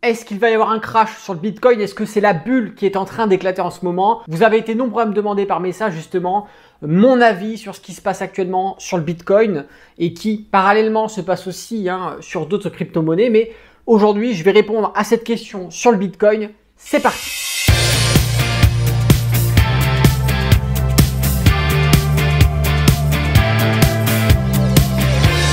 Est-ce qu'il va y avoir un crash sur le Bitcoin? Est-ce que c'est la bulle qui est en train d'éclater en ce moment? Vous avez été nombreux à me demander par message justement mon avis sur ce qui se passe actuellement sur le Bitcoin et qui parallèlement se passe aussi sur d'autres crypto-monnaies. Mais aujourd'hui, je vais répondre à cette question sur le Bitcoin. C'est parti!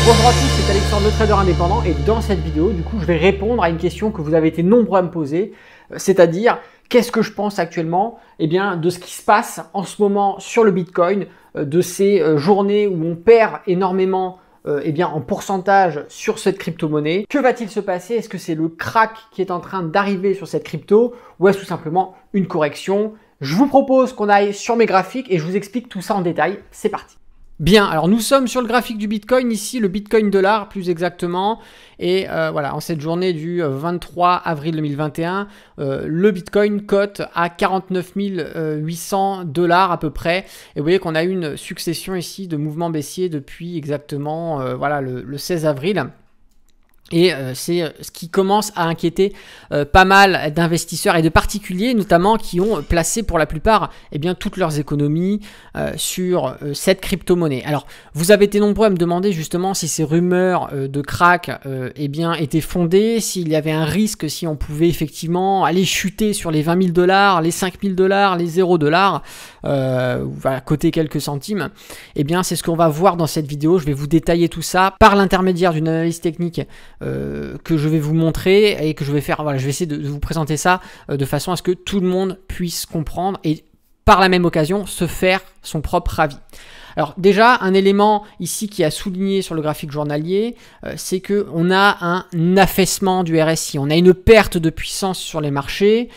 Bonjour à tous, c'est Alexandre, le trader indépendant, et dans cette vidéo, du coup, je vais répondre à une question que vous avez été nombreux à me poser, c'est-à-dire qu'est-ce que je pense actuellement de ce qui se passe en ce moment sur le Bitcoin, de ces journées où on perd énormément en pourcentage sur cette crypto-monnaie. Que va-t-il se passer? Est-ce que c'est le crack qui est en train d'arriver sur cette crypto ou est-ce tout simplement une correction? Je vous propose qu'on aille sur mes graphiques et je vous explique tout ça en détail. C'est parti. Bien, alors nous sommes sur le graphique du Bitcoin, ici le Bitcoin dollar plus exactement, et voilà, en cette journée du 23 avril 2021, le Bitcoin cote à 49 800 $ à peu près, et vous voyez qu'on a une succession ici de mouvements baissiers depuis exactement le 16 avril. Et c'est ce qui commence à inquiéter pas mal d'investisseurs et de particuliers notamment qui ont placé pour la plupart toutes leurs économies sur cette crypto-monnaie. Alors vous avez été nombreux à me demander justement si ces rumeurs de crack étaient fondées, s'il y avait un risque, si on pouvait effectivement aller chuter sur les 20 000 $, les 5 000 $, les 0 $, coter quelques centimes. C'est ce qu'on va voir dans cette vidéo. Je vais vous détailler tout ça par l'intermédiaire d'une analyse technique que je vais vous montrer et que je vais faire. Voilà, je vais essayer de vous présenter ça de façon à ce que tout le monde puisse comprendre et par la même occasion se faire son propre avis. Alors déjà, un élément ici qui a souligné sur le graphique journalier, c'est qu'on a un affaissement du RSI. On a une perte de puissance sur les marchés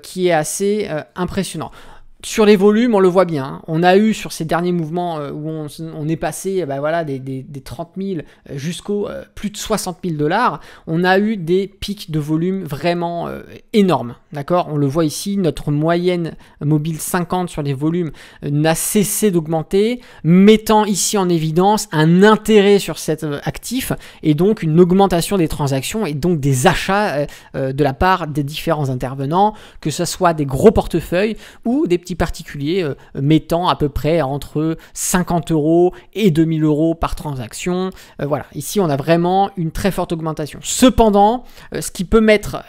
qui est assez impressionnant. Sur les volumes, on le voit bien. Hein. On a eu sur ces derniers mouvements où on est passé des 30 000 jusqu'au plus de 60 000 $, on a eu des pics de volume vraiment énormes. D'accord? On le voit ici, notre moyenne mobile 50 sur les volumes n'a cessé d'augmenter, mettant ici en évidence un intérêt sur cet actif et donc une augmentation des transactions et donc des achats de la part des différents intervenants, que ce soit des gros portefeuilles ou des petits particuliers mettant à peu près entre 50 € et 2000 € par transaction. Voilà, ici on a vraiment une très forte augmentation. Cependant, ce qui peut mettre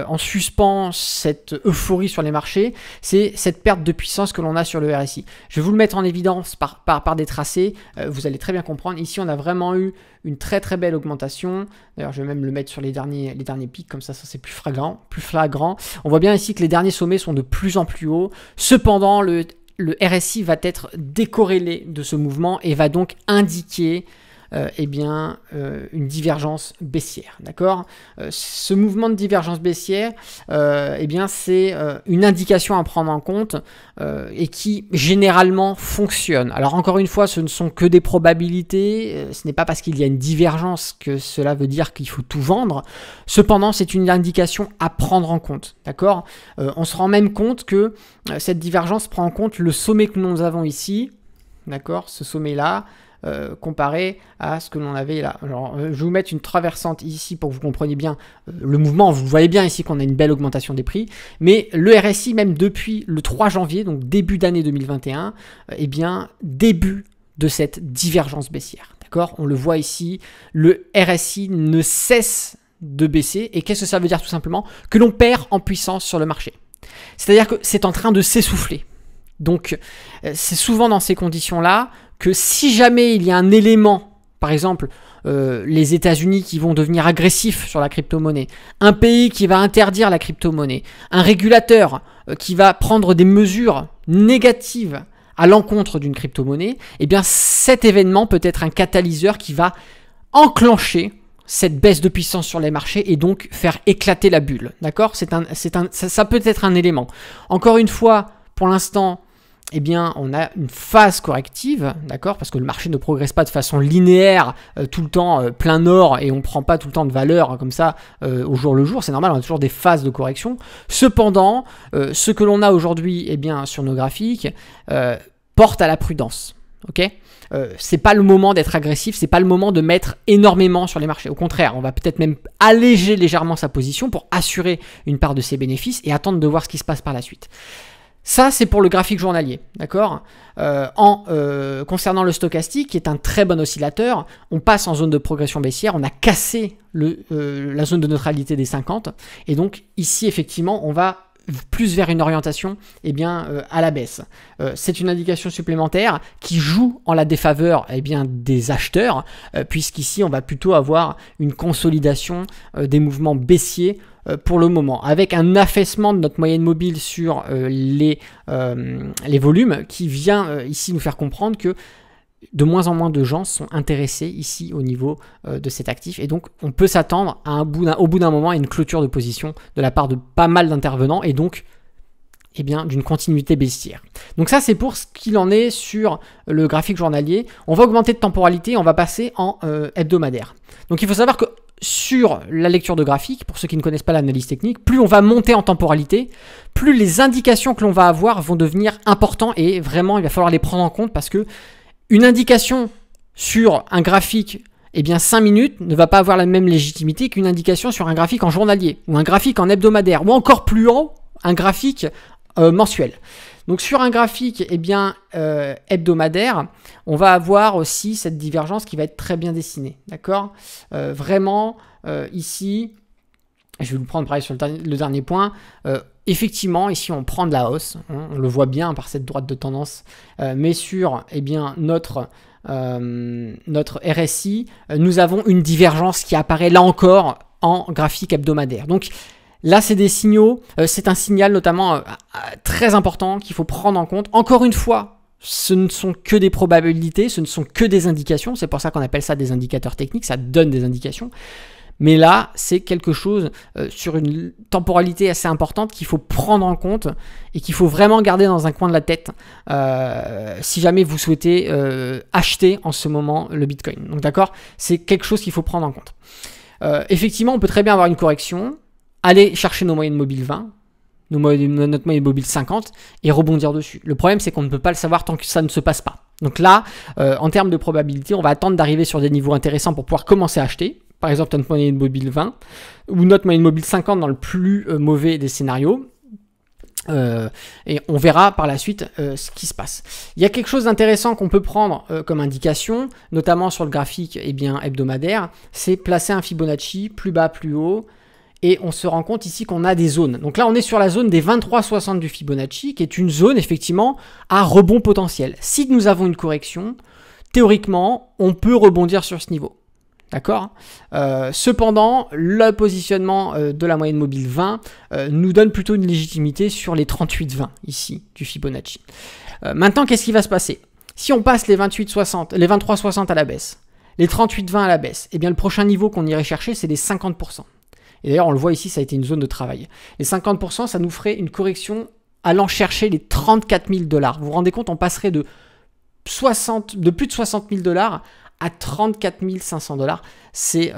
en suspens cette euphorie sur les marchés, c'est cette perte de puissance que l'on a sur le RSI. Je vais vous le mettre en évidence par des tracés, vous allez très bien comprendre. Ici on a vraiment eu une très très belle augmentation. D'ailleurs je vais même le mettre sur les derniers pics, comme ça c'est plus flagrant. On voit bien ici que les derniers sommets sont de plus en plus hauts. Cependant le RSI va être décorrélé de ce mouvement et va donc indiquer une divergence baissière, d'accord? Ce mouvement de divergence baissière, c'est une indication à prendre en compte et qui généralement fonctionne. Alors encore une fois, ce ne sont que des probabilités, ce n'est pas parce qu'il y a une divergence que cela veut dire qu'il faut tout vendre. Cependant, c'est une indication à prendre en compte, d'accord? On se rend même compte que cette divergence prend en compte le sommet que nous avons ici, d'accord? Ce sommet-là, comparé à ce que l'on avait là. Alors, je vais vous mettre une traversante ici pour que vous compreniez bien le mouvement. Vous voyez bien ici qu'on a une belle augmentation des prix, mais le RSI, même depuis le 3 janvier, donc début d'année 2021, début de cette divergence baissière. D'accord? On le voit ici, le RSI ne cesse de baisser. Et qu'est-ce que ça veut dire tout simplement? Que l'on perd en puissance sur le marché. C'est-à-dire que c'est en train de s'essouffler. Donc, c'est souvent dans ces conditions-là que si jamais il y a un élément, par exemple les États-Unis qui vont devenir agressifs sur la crypto-monnaie, un pays qui va interdire la crypto-monnaie, un régulateur qui va prendre des mesures négatives à l'encontre d'une crypto-monnaie, cet événement peut être un catalyseur qui va enclencher cette baisse de puissance sur les marchés et donc faire éclater la bulle. D'accord? Ça peut être un élément. Encore une fois, pour l'instant, on a une phase corrective, d'accord, parce que le marché ne progresse pas de façon linéaire tout le temps plein nord et on ne prend pas tout le temps de valeur comme ça au jour le jour, c'est normal, on a toujours des phases de correction. Cependant, ce que l'on a aujourd'hui sur nos graphiques porte à la prudence. ok. C'est pas le moment d'être agressif, c'est pas le moment de mettre énormément sur les marchés. Au contraire, on va peut-être même alléger légèrement sa position pour assurer une part de ses bénéfices et attendre de voir ce qui se passe par la suite. Ça, c'est pour le graphique journalier, d'accord. Concernant le stochastique, qui est un très bon oscillateur, on passe en zone de progression baissière, on a cassé la zone de neutralité des 50, et donc ici, effectivement, on va plus vers une orientation à la baisse. C'est une indication supplémentaire qui joue en la défaveur des acheteurs, puisqu'ici, on va plutôt avoir une consolidation des mouvements baissiers pour le moment, avec un affaissement de notre moyenne mobile sur les volumes qui vient ici nous faire comprendre que de moins en moins de gens sont intéressés ici au niveau de cet actif, et donc on peut s'attendre au bout d'un moment à une clôture de position de la part de pas mal d'intervenants, et donc d'une continuité baissière. Donc ça, c'est pour ce qu'il en est sur le graphique journalier. On va augmenter de temporalité, on va passer en hebdomadaire. Donc il faut savoir que sur la lecture de graphique, pour ceux qui ne connaissent pas l'analyse technique, plus on va monter en temporalité, plus les indications que l'on va avoir vont devenir importantes, et vraiment il va falloir les prendre en compte, parce que une indication sur un graphique 5 minutes ne va pas avoir la même légitimité qu'une indication sur un graphique en journalier, ou un graphique en hebdomadaire, ou encore plus haut, un graphique mensuel. Donc sur un graphique hebdomadaire, on va avoir aussi cette divergence qui va être très bien dessinée, d'accord. Vraiment, ici, je vais vous prendre pareil sur le dernier point, effectivement, ici on prend de la hausse, on le voit bien par cette droite de tendance, mais sur notre RSI, nous avons une divergence qui apparaît là encore en graphique hebdomadaire. Donc là, c'est des signaux, c'est un signal notamment très important qu'il faut prendre en compte. Encore une fois, ce ne sont que des probabilités, ce ne sont que des indications, c'est pour ça qu'on appelle ça des indicateurs techniques, ça donne des indications. Mais là, c'est quelque chose sur une temporalité assez importante qu'il faut prendre en compte et qu'il faut vraiment garder dans un coin de la tête si jamais vous souhaitez acheter en ce moment le Bitcoin. Donc d'accord, c'est quelque chose qu'il faut prendre en compte. Effectivement, on peut très bien avoir une correction, aller chercher nos moyennes mobiles 20, notre moyenne mobile 50 et rebondir dessus. Le problème, c'est qu'on ne peut pas le savoir tant que ça ne se passe pas. Donc là, en termes de probabilité, on va attendre d'arriver sur des niveaux intéressants pour pouvoir commencer à acheter. Par exemple, notre moyenne mobile 20 ou notre moyenne mobile 50 dans le plus mauvais des scénarios. Et on verra par la suite ce qui se passe. Il y a quelque chose d'intéressant qu'on peut prendre comme indication, notamment sur le graphique hebdomadaire, c'est placer un Fibonacci plus bas, plus haut. Et on se rend compte ici qu'on a des zones. Donc là, on est sur la zone des 23,60 du Fibonacci, qui est une zone effectivement à rebond potentiel. Si nous avons une correction, théoriquement, on peut rebondir sur ce niveau. D'accord. Cependant, le positionnement de la moyenne mobile 20 nous donne plutôt une légitimité sur les 38,20 ici du Fibonacci. Maintenant, qu'est-ce qui va se passer? Si on passe les 23,60 à la baisse, les 38,20 à la baisse, le prochain niveau qu'on irait chercher, c'est les 50%. Et d'ailleurs, on le voit ici, ça a été une zone de travail. Les 50%, ça nous ferait une correction allant chercher les 34 000 $. Vous vous rendez compte, on passerait de plus de 60 000 $ à 34 500 $. C'est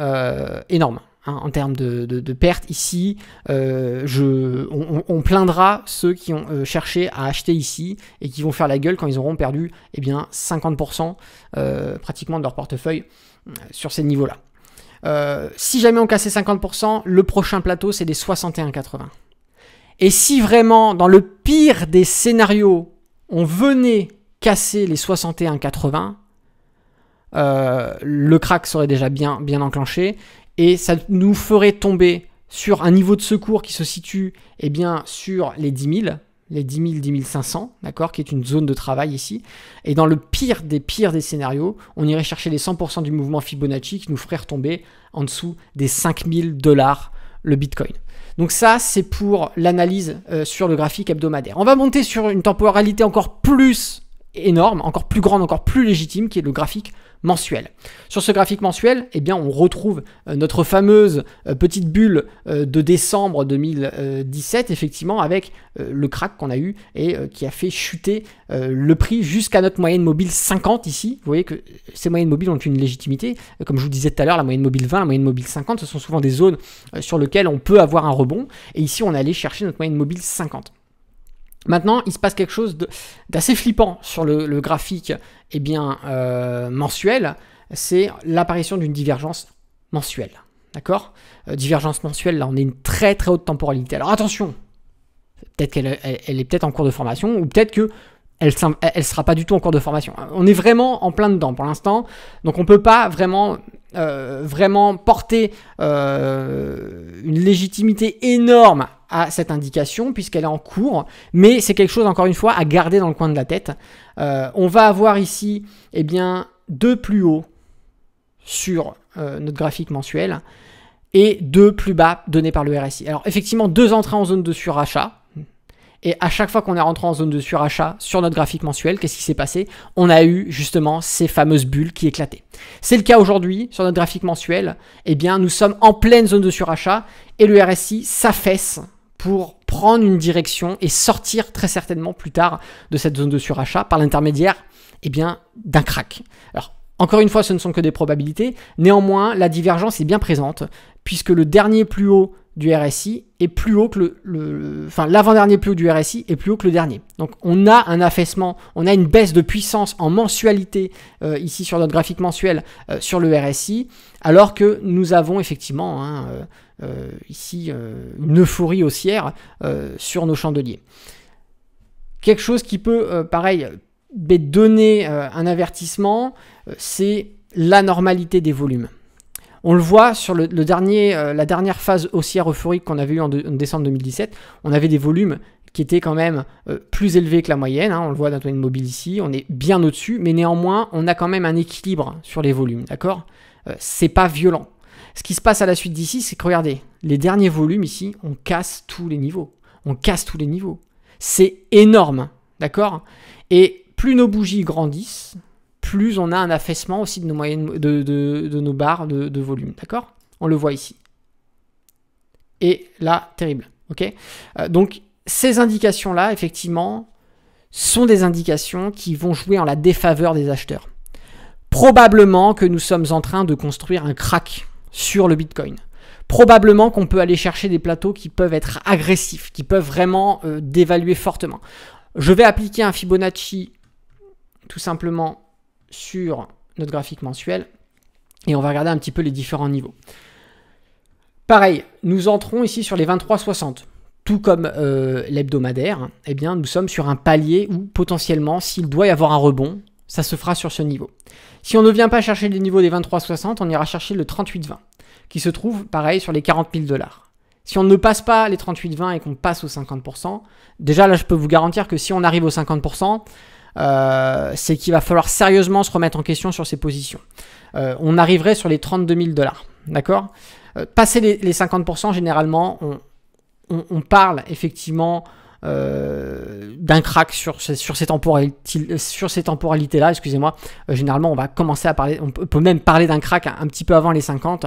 énorme en termes de pertes ici. On plaindra ceux qui ont cherché à acheter ici et qui vont faire la gueule quand ils auront perdu 50% pratiquement de leur portefeuille sur ces niveaux-là. Si jamais on cassait 50%, le prochain plateau c'est des 61,80. Et si vraiment, dans le pire des scénarios, on venait casser les 61,80, le crack serait déjà bien enclenché et ça nous ferait tomber sur un niveau de secours qui se situe sur les 10 000. Les 10 000, 10 500, d'accord, qui est une zone de travail ici. Et dans le pire des scénarios, on irait chercher les 100% du mouvement Fibonacci qui nous ferait retomber en dessous des 5 000 $ le Bitcoin. Donc ça, c'est pour l'analyse sur le graphique hebdomadaire. On va monter sur une temporalité encore plus énorme, encore plus grande, encore plus légitime, qui est le graphique mensuel. Sur ce graphique mensuel, on retrouve notre fameuse petite bulle de décembre 2017, effectivement, avec le crack qu'on a eu et qui a fait chuter le prix jusqu'à notre moyenne mobile 50 ici. Vous voyez que ces moyennes mobiles ont une légitimité. Comme je vous disais tout à l'heure, la moyenne mobile 20, la moyenne mobile 50, ce sont souvent des zones sur lesquelles on peut avoir un rebond. Et ici, on est allé chercher notre moyenne mobile 50. Maintenant, il se passe quelque chose d'assez flippant sur le graphique mensuel, c'est l'apparition d'une divergence mensuelle. D'accord, divergence mensuelle, là on est une très très haute temporalité. Alors attention, peut-être qu'elle est peut-être en cours de formation, ou peut-être que elle sera pas du tout en cours de formation. On est vraiment en plein dedans pour l'instant, donc on peut pas vraiment porter une légitimité énorme à cette indication puisqu'elle est en cours, mais c'est quelque chose encore une fois à garder dans le coin de la tête. On va avoir ici deux plus hauts sur notre graphique mensuel et deux plus bas donnés par le RSI. Alors effectivement, deux entrées en zone de surachat. Et à chaque fois qu'on est rentré en zone de surachat sur notre graphique mensuel, qu'est-ce qui s'est passé? On a eu justement ces fameuses bulles qui éclataient. C'est le cas aujourd'hui sur notre graphique mensuel. Nous sommes en pleine zone de surachat et le RSI s'affaisse pour prendre une direction et sortir très certainement plus tard de cette zone de surachat par l'intermédiaire d'un crack. Alors, encore une fois, ce ne sont que des probabilités. Néanmoins, la divergence est bien présente puisque le dernier plus haut du RSI est plus haut que l'avant-dernier plus haut du RSI est plus haut que le dernier. Donc on a un affaissement, on a une baisse de puissance en mensualité ici sur notre graphique mensuel sur le RSI, alors que nous avons effectivement ici une euphorie haussière sur nos chandeliers. Quelque chose qui peut, donner un avertissement, c'est l'anormalité des volumes. On le voit sur la dernière phase haussière euphorique qu'on avait eue en décembre 2017. On avait des volumes qui étaient quand même plus élevés que la moyenne. On le voit dans une mobile ici. On est bien au-dessus. Mais néanmoins, on a quand même un équilibre sur les volumes. D'accord ? C'est pas violent. Ce qui se passe à la suite d'ici, c'est que regardez, les derniers volumes ici, on casse tous les niveaux. On casse tous les niveaux. C'est énorme. D'accord ? Et plus nos bougies grandissent, plus on a un affaissement aussi de nos moyennes, de nos barres de volume, d'accord? On le voit ici. Et là, terrible, ok? Donc, ces indications-là, effectivement, sont des indications qui vont jouer en la défaveur des acheteurs. Probablement que nous sommes en train de construire un crack sur le Bitcoin. Probablement qu'on peut aller chercher des plateaux qui peuvent être agressifs, qui peuvent vraiment dévaluer fortement. Je vais appliquer un Fibonacci tout simplement sur notre graphique mensuel et on va regarder un petit peu les différents niveaux. Pareil, nous entrons ici sur les 23,60. Tout comme l'hebdomadaire, nous sommes sur un palier où potentiellement, s'il doit y avoir un rebond, ça se fera sur ce niveau. Si on ne vient pas chercher les niveaux des 23,60, on ira chercher le 38,20 qui se trouve pareil sur les 40 000 $. Si on ne passe pas les 38,20 et qu'on passe aux 50%, déjà là je peux vous garantir que si on arrive aux 50%, c'est qu'il va falloir sérieusement se remettre en question sur ses positions. On arriverait sur les 32 000 $, d'accord? Passer les 50%, généralement, on parle effectivement d'un crack sur ces temporalités-là, excusez-moi. Généralement, on va commencer à parler, on peut même parler d'un crack un petit peu avant les 50.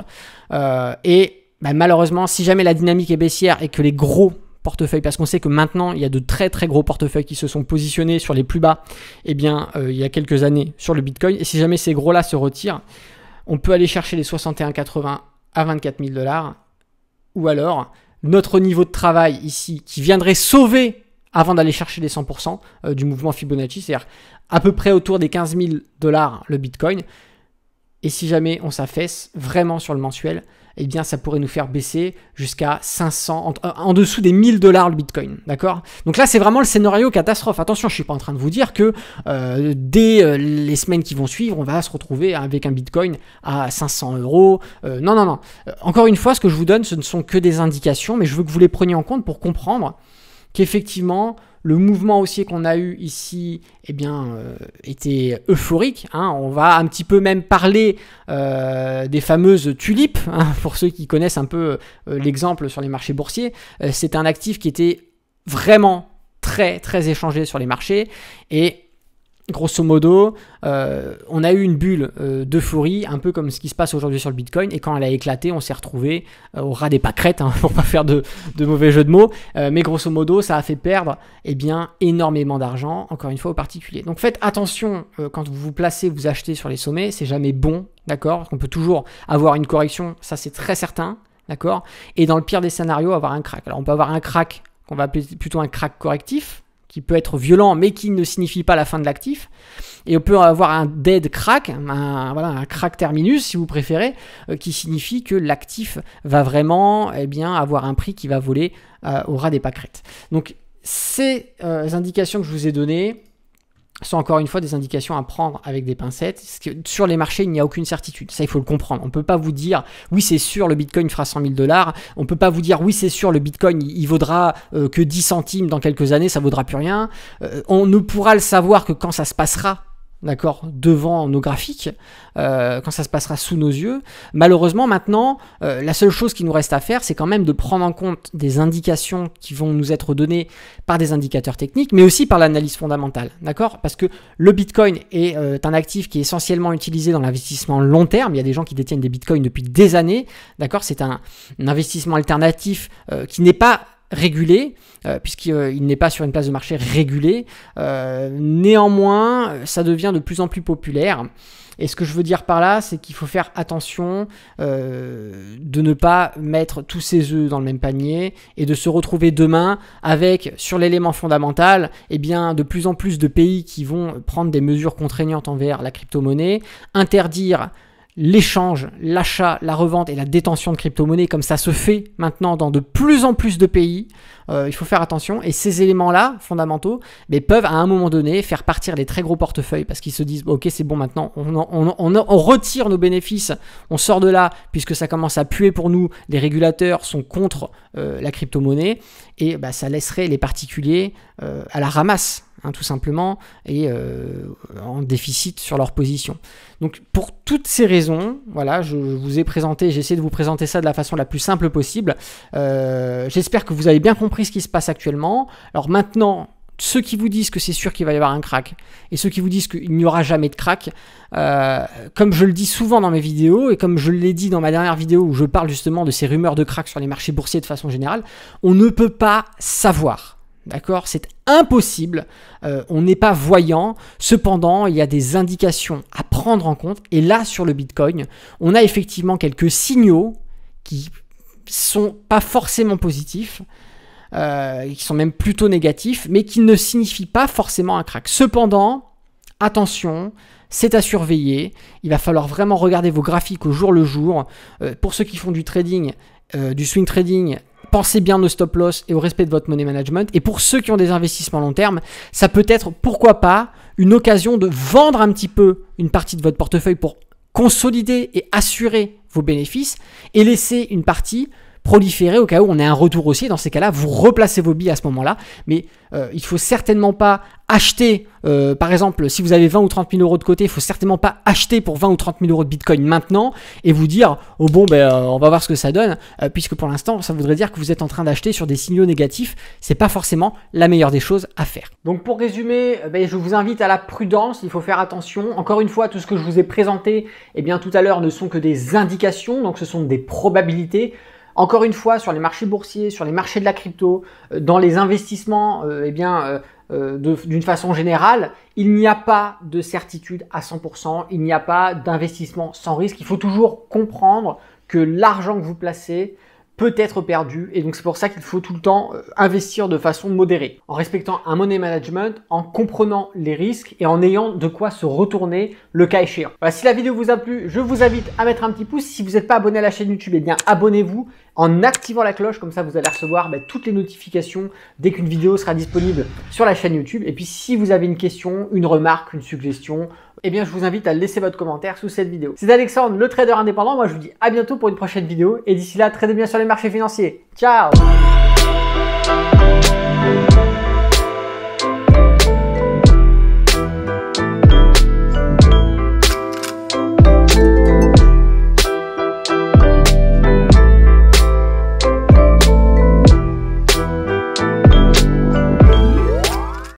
Malheureusement, si jamais la dynamique est baissière et que les gros portefeuilles, parce qu'on sait que maintenant il y a de très très gros portefeuilles qui se sont positionnés sur les plus bas il y a quelques années sur le Bitcoin, et si jamais ces gros là se retirent, on peut aller chercher les 61,80 à 24 000 $, ou alors notre niveau de travail ici qui viendrait sauver avant d'aller chercher les 100% du mouvement Fibonacci, c'est-à-dire à peu près autour des 15 000 $ le Bitcoin. Et si jamais on s'affaisse vraiment sur le mensuel, ça pourrait nous faire baisser jusqu'à 500, en dessous des 1000 $ le Bitcoin, d'accord? Donc là, c'est vraiment le scénario catastrophe. Attention, je ne suis pas en train de vous dire que dès les semaines qui vont suivre, on va se retrouver avec un Bitcoin à 500 €. Non. Encore une fois, ce que je vous donne, ce ne sont que des indications, mais je veux que vous les preniez en compte pour comprendre qu'effectivement, le mouvement haussier qu'on a eu ici était euphorique. On va un petit peu même parler des fameuses tulipes. Pour ceux qui connaissent un peu l'exemple sur les marchés boursiers, c'est un actif qui était vraiment très très échangé sur les marchés. Et grosso modo, on a eu une bulle d'euphorie, un peu comme ce qui se passe aujourd'hui sur le Bitcoin, et quand elle a éclaté, on s'est retrouvé au ras des pâquerettes, pour pas faire de mauvais jeu de mots, mais grosso modo, ça a fait perdre énormément d'argent, encore une fois, aux particuliers. Donc faites attention quand vous vous placez, vous achetez sur les sommets, c'est jamais bon, d'accord? Parce qu'on peut toujours avoir une correction, ça c'est très certain, d'accord? Et dans le pire des scénarios, avoir un crack. Alors on peut avoir un crack qu'on va appeler plutôt un crack correctif, qui peut être violent, mais qui ne signifie pas la fin de l'actif. Et on peut avoir un dead crack, un crack terminus si vous préférez, qui signifie que l'actif va vraiment avoir un prix qui va voler au ras des pâquerettes. Donc ces indications que je vous ai données sont encore une fois des indications à prendre avec des pincettes. Parce que sur les marchés, il n'y a aucune certitude. Ça, il faut le comprendre. On ne peut pas vous dire, oui, c'est sûr, le Bitcoin fera 100 000 $. On ne peut pas vous dire, oui, c'est sûr, le Bitcoin, il vaudra que 10 centimes dans quelques années, ça ne vaudra plus rien. On ne pourra le savoir que quand ça se passera, d'accord, devant nos graphiques, quand ça se passera sous nos yeux. Malheureusement, maintenant, la seule chose qui nous reste à faire, c'est quand même de prendre en compte des indications qui vont nous être données par des indicateurs techniques, mais aussi par l'analyse fondamentale, d'accord? Parce que le Bitcoin est un actif qui est essentiellement utilisé dans l'investissement long terme. Il y a des gens qui détiennent des Bitcoins depuis des années, d'accord? C'est un investissement alternatif qui n'est pas régulé, puisqu'il n'est pas sur une place de marché régulée. Néanmoins, ça devient de plus en plus populaire. Et ce que je veux dire par là, c'est qu'il faut faire attention de ne pas mettre tous ses œufs dans le même panier et de se retrouver demain avec, sur l'élément fondamental, de plus en plus de pays qui vont prendre des mesures contraignantes envers la crypto-monnaie, interdire l'échange, l'achat, la revente et la détention de crypto-monnaies, comme ça se fait maintenant dans de plus en plus de pays. Il faut faire attention, et ces éléments-là fondamentaux peuvent à un moment donné faire partir les très gros portefeuilles parce qu'ils se disent ok, c'est bon, maintenant on retire nos bénéfices, on sort de là puisque ça commence à puer pour nous, les régulateurs sont contre la crypto-monnaie, et ça laisserait les particuliers à la ramasse, tout simplement, et en déficit sur leur position. Donc pour toutes ces raisons, voilà, je vous ai présenté, j'ai essayé de vous présenter ça de la façon la plus simple possible. J'espère que vous avez bien compris ce qui se passe actuellement. Alors maintenant, ceux qui vous disent que c'est sûr qu'il va y avoir un crack et ceux qui vous disent qu'il n'y aura jamais de crack, comme je le dis souvent dans mes vidéos et comme je l'ai dit dans ma dernière vidéo où je parle justement de ces rumeurs de crack sur les marchés boursiers de façon générale, on ne peut pas savoir. D'accord, c'est impossible, on n'est pas voyant, cependant il y a des indications à prendre en compte, et là sur le Bitcoin, on a effectivement quelques signaux qui sont pas forcément positifs, qui sont même plutôt négatifs, mais qui ne signifient pas forcément un crack. Cependant, attention, c'est à surveiller, il va falloir vraiment regarder vos graphiques au jour le jour. Pour ceux qui font du trading, du swing trading, pensez bien au stop loss et au respect de votre money management. Et pour ceux qui ont des investissements long terme, ça peut être, pourquoi pas, une occasion de vendre un petit peu une partie de votre portefeuille pour consolider et assurer vos bénéfices et laisser une partie proliférer au cas où on ait un retour haussier. Dans ces cas-là, vous replacez vos billes à ce moment-là. Mais il ne faut certainement pas acheter, par exemple, si vous avez 20 ou 30 000 euros de côté, il ne faut certainement pas acheter pour 20 ou 30 000 euros de Bitcoin maintenant et vous dire, oh bon, on va voir ce que ça donne, puisque pour l'instant, ça voudrait dire que vous êtes en train d'acheter sur des signaux négatifs. C'est pas forcément la meilleure des choses à faire. Donc pour résumer, je vous invite à la prudence, il faut faire attention. Encore une fois, tout ce que je vous ai présenté, tout à l'heure, ne sont que des indications, donc ce sont des probabilités. Encore une fois, sur les marchés boursiers, sur les marchés de la crypto, dans les investissements, d'une façon générale, il n'y a pas de certitude à 100%, il n'y a pas d'investissement sans risque. Il faut toujours comprendre que l'argent que vous placez peut être perdu, et donc c'est pour ça qu'il faut tout le temps investir de façon modérée, en respectant un money management, en comprenant les risques et en ayant de quoi se retourner le cas échéant. Voilà, si la vidéo vous a plu, je vous invite à mettre un petit pouce. Si vous n'êtes pas abonné à la chaîne YouTube, abonnez-vous en activant la cloche, comme ça vous allez recevoir toutes les notifications dès qu'une vidéo sera disponible sur la chaîne YouTube. Et puis si vous avez une question, une remarque, une suggestion, je vous invite à laisser votre commentaire sous cette vidéo. C'est Alexandre, le trader indépendant. Moi, je vous dis à bientôt pour une prochaine vidéo. Et d'ici là, tradez bien sur les marchés financiers. Ciao!